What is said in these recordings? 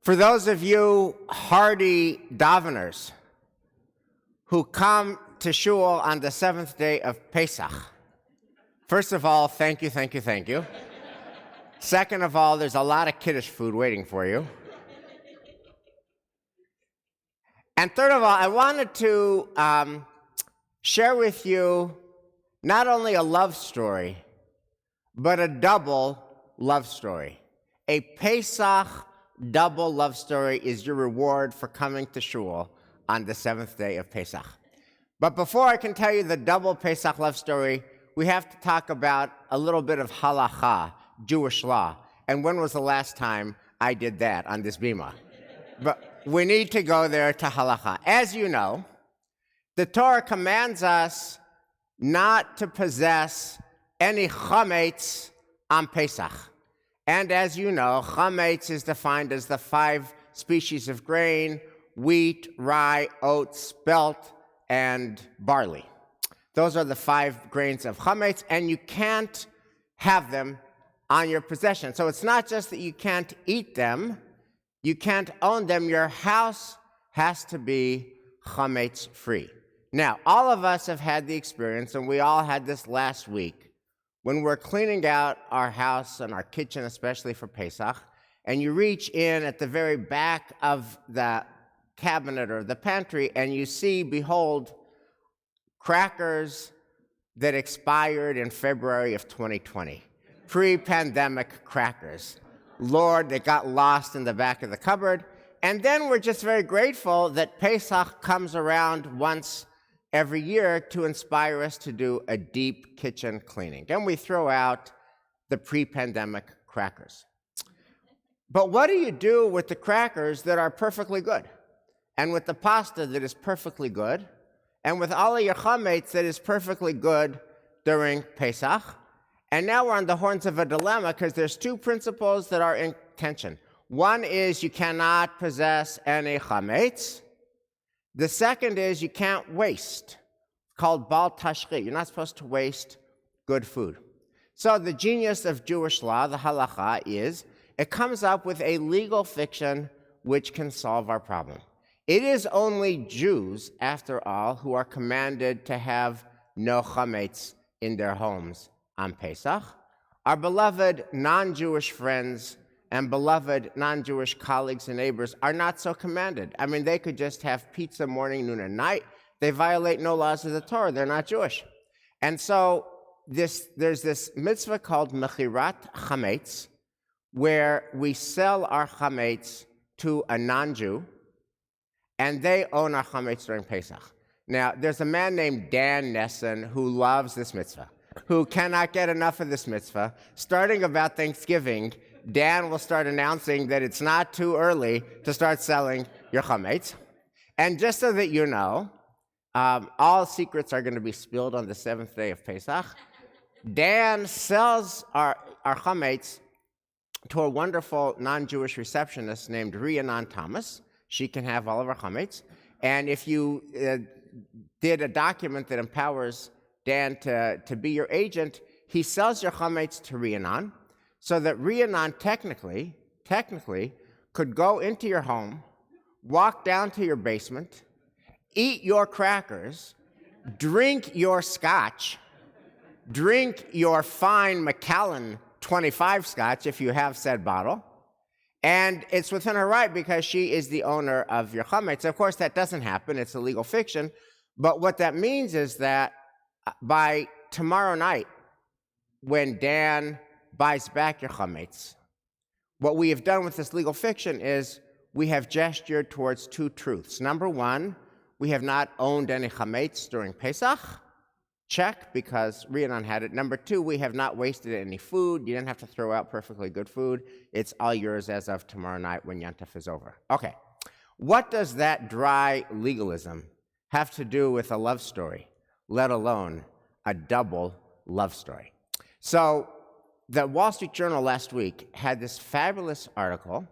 For those of you hearty daveners who come to shul on the seventh day of Pesach, first of all, thank you, thank you, thank you. Second of all, there's a lot of kiddush food waiting for you. And third of all, I wanted to share with you not only a love story, but a double love story. A Pesach double love story is your reward for coming to shul on the seventh day of Pesach. But before I can tell you the double Pesach love story, we have to talk about a little bit of halakha, Jewish law. And when was the last time I did that on this bima? But we need to go there to halakha. As you know, the Torah commands us not to possess any chametz on Pesach. And as you know, chametz is defined as the 5 species of grain: wheat, rye, oats, spelt, and barley. Those are the 5 grains of chametz, and you can't have them on your possession. So it's not just that you can't eat them, you can't own them. Your house has to be chametz-free. Now, all of us have had the experience, and we all had this last week, when we're cleaning out our house and our kitchen, especially for Pesach, and you reach in at the very back of the cabinet or the pantry, and you see, behold, crackers that expired in February of 2020. Pre-pandemic crackers. Lord, they got lost in the back of the cupboard. And then we're just very grateful that Pesach comes around once every year to inspire us to do a deep kitchen cleaning. And we throw out the pre-pandemic crackers. But what do you do with the crackers that are perfectly good? And with the pasta that is perfectly good? And with all of your chametz that is perfectly good during Pesach? And now we're on the horns of a dilemma, because there's 2 principles that are in tension. One is you cannot possess any chametz. The second is you can't waste, called bal tashchit. You're not supposed to waste good food. So the genius of Jewish law, the halakha, is it comes up with a legal fiction which can solve our problem. It is only Jews, after all, who are commanded to have no chametz in their homes on Pesach. Our beloved non-Jewish friends and beloved non-Jewish colleagues and neighbors are not so commanded. I mean, they could just have pizza morning, noon, and night. They violate no laws of the Torah. They're not Jewish. And so there's this mitzvah called mechirat chametz, where we sell our chametz to a non-Jew, and they own our chametz during Pesach. Now, there's a man named Dan Nesson who loves this mitzvah, who cannot get enough of this mitzvah. Starting about Thanksgiving, Dan will start announcing that it's not too early to start selling your chametz. And just so that you know, all secrets are going to be spilled on the 7th day of Pesach. Dan sells our chametz to a wonderful non-Jewish receptionist named Rhiannon Thomas. She can have all of our chametz. And if you did a document that empowers Dan to be your agent, he sells your chametz to Rhiannon, so that Rhiannon technically could go into your home, walk down to your basement, eat your crackers, drink your scotch, drink your fine Macallan 25 scotch if you have said bottle, and it's within her right because she is the owner of your chametz. Of course, that doesn't happen. It's a legal fiction. But what that means is that by tomorrow night, when Dan buys back your chametz, what we have done with this legal fiction is we have gestured towards 2 truths. Number 1, we have not owned any chametz during Pesach. Check, because Rhiannon had it. Number 2, we have not wasted any food. You didn't have to throw out perfectly good food. It's all yours as of tomorrow night when Yontif is over. Okay, what does that dry legalism have to do with a love story, let alone a double love story? So the Wall Street Journal last week had this fabulous article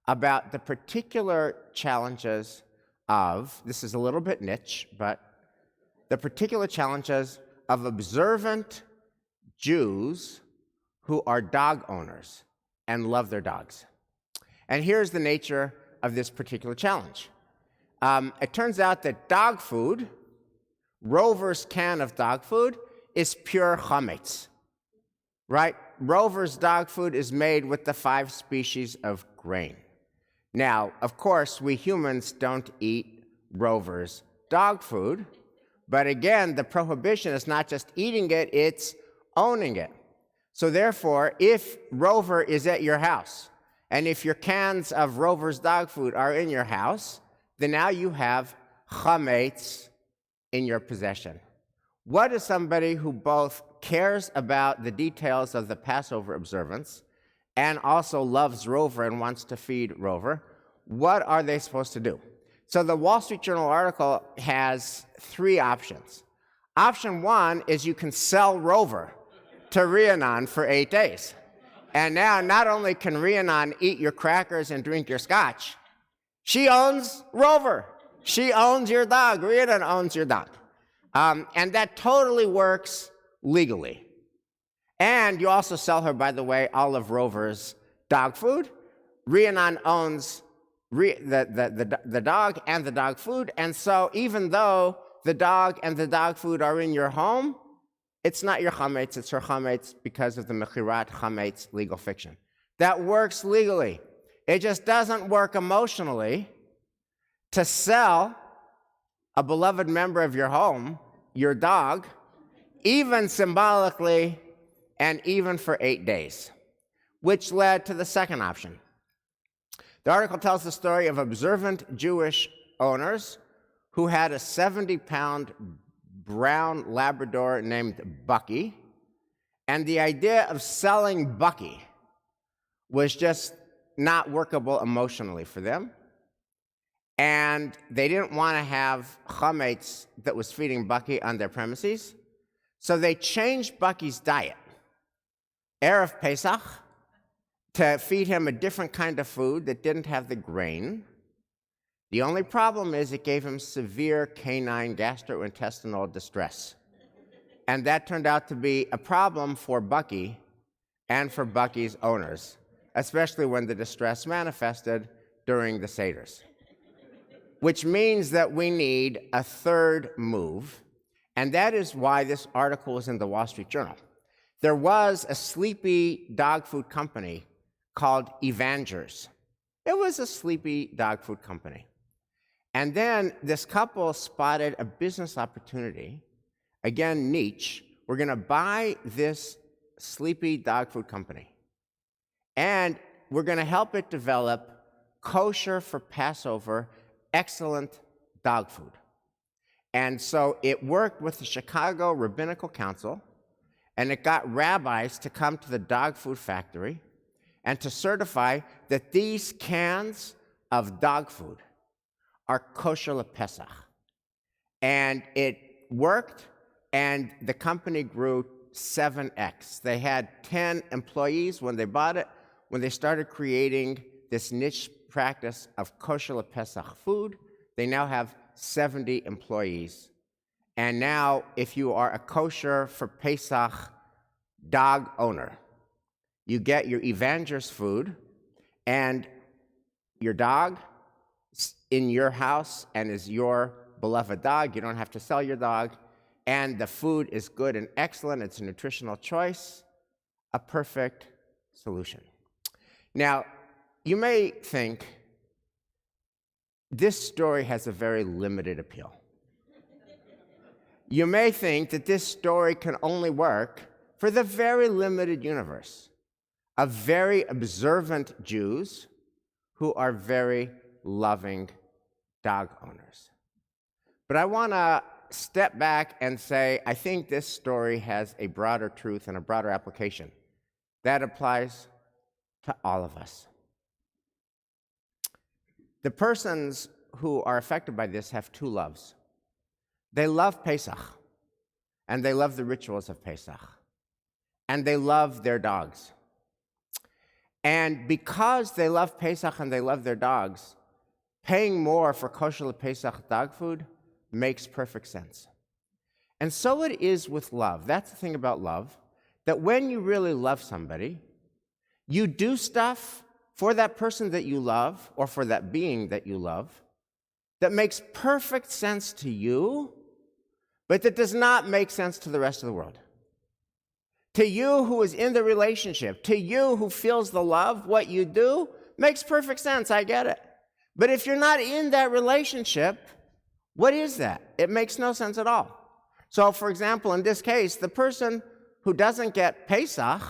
about the particular challenges of, this is a little bit niche, but the particular challenges of observant Jews who are dog owners and love their dogs. And here's the nature of this particular challenge. It turns out that dog food, Rover's can of dog food, is pure chametz, right? Rover's dog food is made with the 5 species of grain. Now, of course, we humans don't eat Rover's dog food, but again, the prohibition is not just eating it, it's owning it. So therefore, if Rover is at your house, and if your cans of Rover's dog food are in your house, then now you have chametz in your possession. What is somebody who both cares about the details of the Passover observance and also loves Rover and wants to feed Rover, what are they supposed to do? So the Wall Street Journal article has 3 options. Option 1 is you can sell Rover to Rhiannon for 8 days. And now not only can Rhiannon eat your crackers and drink your scotch, she owns Rover. She owns your dog. Rhiannon owns your dog. And that totally works legally. And you also sell her, by the way, all of Rover's dog food. Rhiannon owns the dog and the dog food. And so even though the dog and the dog food are in your home, it's not your chametz, it's her chametz because of the mechirat chametz legal fiction. That works legally. It just doesn't work emotionally to sell a beloved member of your home, your dog, even symbolically and even for 8 days, which led to the second option. The article tells the story of observant Jewish owners who had a 70-pound brown Labrador named Bucky, and the idea of selling Bucky was just not workable emotionally for them. And they didn't want to have chametz that was feeding Bucky on their premises, so they changed Bucky's diet, Erev Pesach, to feed him a different kind of food that didn't have the grain. The only problem is it gave him severe canine gastrointestinal distress. And that turned out to be a problem for Bucky and for Bucky's owners, especially when the distress manifested during the Seders. Which means that we need a third move, and that is why this article is in the Wall Street Journal. There was a sleepy dog food company called Evangers. It was a sleepy dog food company. And then this couple spotted a business opportunity, again, niche. We're going to buy this sleepy dog food company, and we're going to help it develop kosher for Passover, excellent dog food. And so it worked with the Chicago Rabbinical Council, and it got rabbis to come to the dog food factory and to certify that these cans of dog food are kosher le-Pesach. And it worked, and the company grew 7x. They had 10 employees when they bought it. When they started creating this niche practice of kosher le-Pesach food, they now have 70 employees. And now, if you are a kosher for Pesach dog owner, you get your Evangers food, and your dog in your house and is your beloved dog. You don't have to sell your dog. And the food is good and excellent. It's a nutritional choice, a perfect solution. Now, you may think this story has a very limited appeal. You may think that this story can only work for the very limited universe of very observant Jews who are very loving dog owners. But I want to step back and say, I think this story has a broader truth and a broader application that applies to all of us. The persons who are affected by this have 2 loves. They love Pesach, and they love the rituals of Pesach, and they love their dogs. And because they love Pesach and they love their dogs, paying more for kosher Pesach dog food makes perfect sense. And so it is with love. That's the thing about love, that when you really love somebody, you do stuff for that person that you love or for that being that you love that makes perfect sense to you, but that does not make sense to the rest of the world. To you who is in the relationship, to you who feels the love, what you do makes perfect sense. I get it. But if you're not in that relationship, what is that? It makes no sense at all. So, for example, in this case, the person who doesn't get Pesach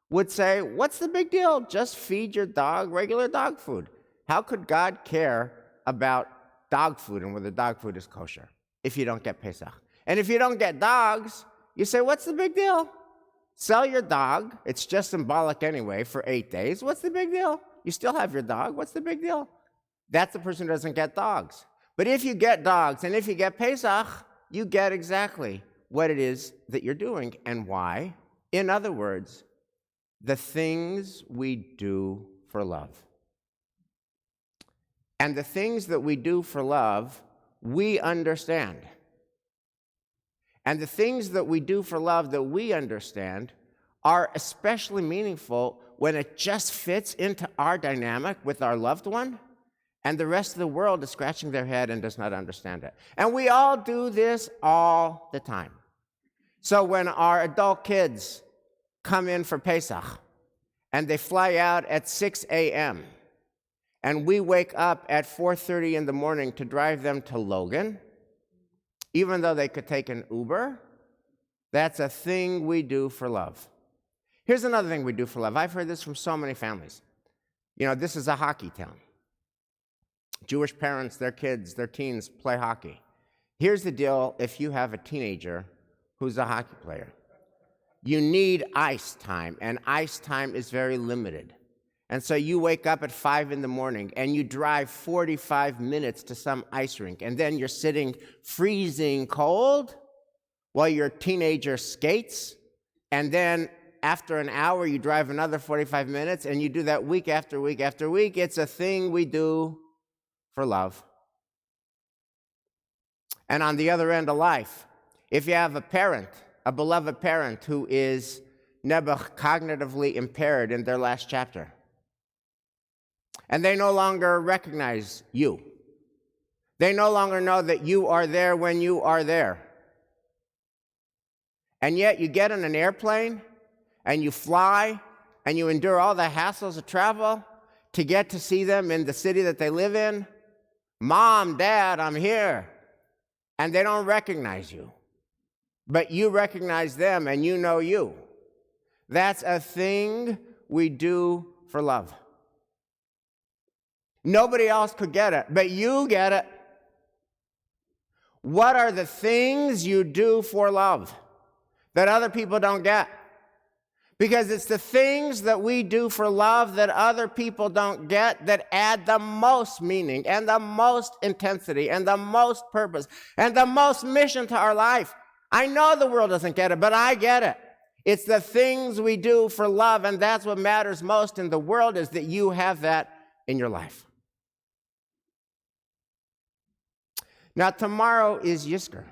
would say, what's the big deal? Just feed your dog regular dog food. How could God care about dog food and whether dog food is kosher if you don't get Pesach? And if you don't get dogs, you say, what's the big deal? Sell your dog. It's just symbolic anyway for 8 days. What's the big deal? You still have your dog. What's the big deal? That's the person who doesn't get dogs. But if you get dogs and if you get Pesach, you get exactly what it is that you're doing and why. In other words, the things we do for love. And the things that we do for love, we understand. And the things that we do for love that we understand are especially meaningful when it just fits into our dynamic with our loved one, and the rest of the world is scratching their head and does not understand it. And we all do this all the time. So when our adult kids come in for Pesach, and they fly out at 6 a.m., and we wake up at 4:30 in the morning to drive them to Logan, even though they could take an Uber, that's a thing we do for love. Here's another thing we do for love. I've heard this from so many families. You know, this is a hockey town. Jewish parents, their kids, their teens play hockey. Here's the deal if you have a teenager who's a hockey player. You need ice time, and ice time is very limited. And so you wake up at 5 in the morning, and you drive 45 minutes to some ice rink, and then you're sitting freezing cold while your teenager skates, and then after an hour, you drive another 45 minutes, and you do that week after week after week. It's a thing we do for love. And on the other end of life, if you have a parent, a beloved parent who is cognitively impaired in their last chapter, and they no longer recognize you, they no longer know that you are there when you are there, and yet you get on an airplane and you fly and you endure all the hassles of travel to get to see them in the city that they live in. Mom, Dad, I'm here. And they don't recognize you. But you recognize them and you know you. That's a thing we do for love. Nobody else could get it, but you get it. What are the things you do for love that other people don't get? Because it's the things that we do for love that other people don't get that add the most meaning and the most intensity and the most purpose and the most mission to our life. I know the world doesn't get it, but I get it. It's the things we do for love, and that's what matters most in the world, is that you have that in your life. Now, tomorrow is Yizkor.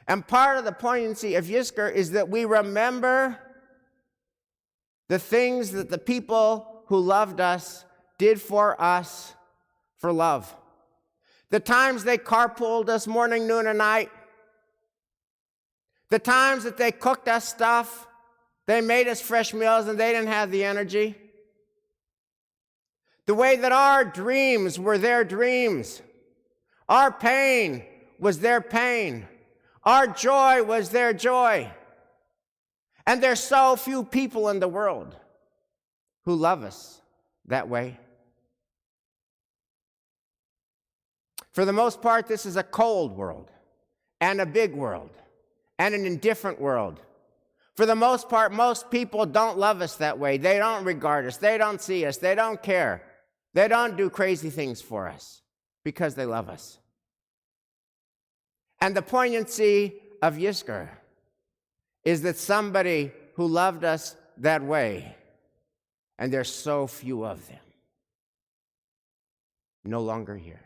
And part of the poignancy of Yizkor is that we remember the things that the people who loved us did for us for love. The times they carpooled us morning, noon, and night. The times that they cooked us stuff, they made us fresh meals and they didn't have the energy. The way that our dreams were their dreams. Our pain was their pain. Our joy was their joy. And there's so few people in the world who love us that way. For the most part, this is a cold world, and a big world, and an indifferent world. For the most part, most people don't love us that way. They don't regard us. They don't see us. They don't care. They don't do crazy things for us because they love us. And the poignancy of Yizkor is that somebody who loved us that way, and there's so few of them, no longer here.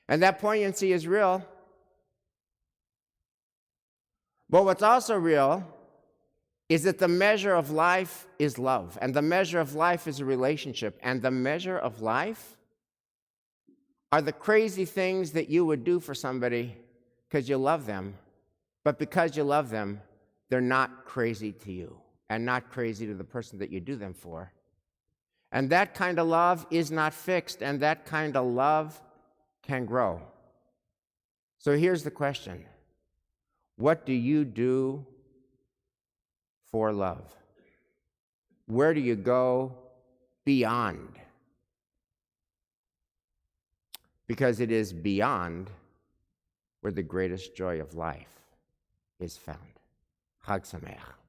And that poignancy is real. But what's also real is that the measure of life is love, and the measure of life is a relationship, and the measure of life are the crazy things that you would do for somebody because you love them, but because you love them, they're not crazy to you and not crazy to the person that you do them for. And that kind of love is not fixed, and that kind of love can grow. So here's the question. What do you do for love? Where do you go beyond? Because it is beyond where the greatest joy of life is found. Chag Sameach.